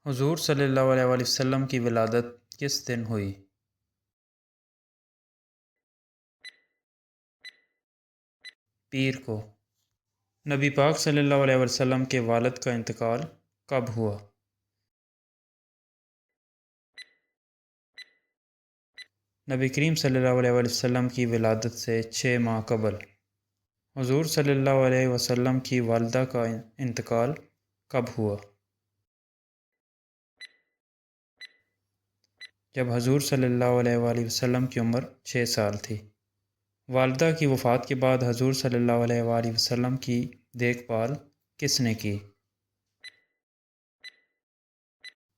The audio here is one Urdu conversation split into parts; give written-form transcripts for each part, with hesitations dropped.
حضور صلی اللہ علیہ وآلہ وسلم کی ولادت کس دن ہوئی؟ پیر کو۔ نبی پاک صلی اللہ علیہ وسلم کے والد کا انتقال کب ہوا؟ نبی کریم صلی اللہ علیہ وآلہ وسلم کی ولادت سے 6 ماہ قبل۔ حضور صلی اللہ علیہ وسلم کی والدہ کا انتقال کب ہوا؟ جب حضور صلی اللہ علیہ وآلہ وسلم کی عمر 6 سال تھی۔ والدہ کی وفات کے بعد حضور صلی اللہ علیہ وآلہ وسلم کی دیکھ بھال کس نے کی؟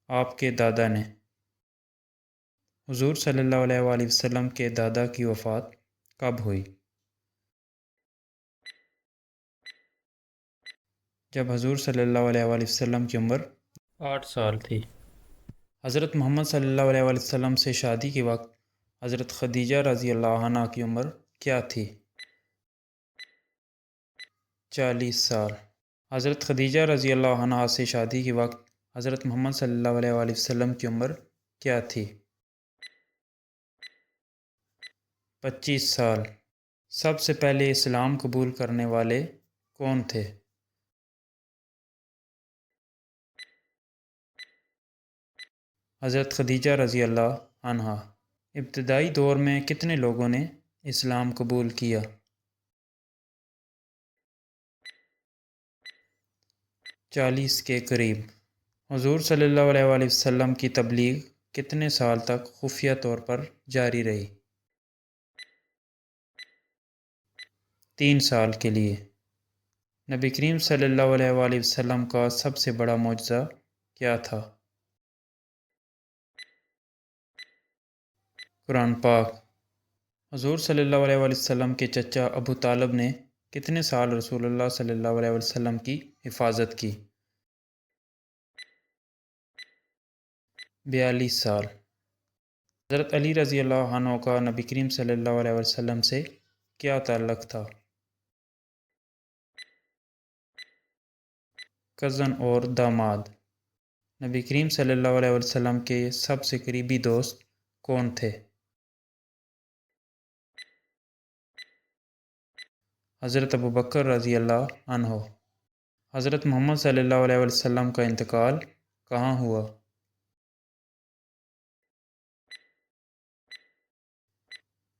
آپ کے دادا نے۔ حضور صلی اللہ علیہ وآلہ وسلم کے دادا کی وفات کب ہوئی؟ جب حضور صلی اللہ علیہ وآلہ وسلم کی عمر 8 سال تھی۔ حضرت محمد صلی اللہ علیہ وآلہ وسلم سے شادی کے وقت حضرت خدیجہ رضی اللہ عنہ کی عمر کیا تھی؟ 40 سال۔ حضرت خدیجہ رضی اللہ عنہ سے شادی کے وقت حضرت محمد صلی اللہ علیہ وآلہ وسلم کی عمر کیا تھی؟ 25 سال۔ سب سے پہلے اسلام قبول کرنے والے کون تھے؟ حضرت خدیجہ رضی اللہ عنہ۔ ابتدائی دور میں کتنے لوگوں نے اسلام قبول کیا؟ 40 کے قریب۔ حضور صلی اللہ علیہ وآلہ وسلم کی تبلیغ کتنے سال تک خفیہ طور پر جاری رہی؟ 3 سال کے لیے۔ نبی کریم صلی اللہ علیہ وآلہ وسلم کا سب سے بڑا معجزہ کیا تھا؟ قرآن پاک۔ حضور صلی اللہ علیہ وآلہ وسلم کے چچا ابو طالب نے کتنے سال رسول اللہ صلی اللہ علیہ وسلم کی حفاظت کی؟ 42 سال۔ حضرت علی رضی اللہ عنہ کا نبی کریم صلی اللہ علیہ وسلم سے کیا تعلق تھا؟ کزن اور داماد۔ نبی کریم صلی اللہ علیہ وسلم کے سب سے قریبی دوست کون تھے؟ حضرت ابوبکر رضی اللہ عنہ۔ حضرت محمد صلی اللہ علیہ وسلم کا انتقال کہاں ہوا؟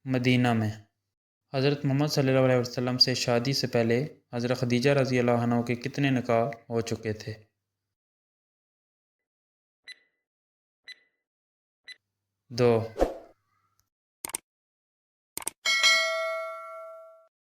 مدینہ میں۔ حضرت محمد صلی اللہ علیہ وسلم سے شادی سے پہلے حضرت خدیجہ رضی اللہ عنہ کے کتنے نکاح ہو چکے تھے؟ 2۔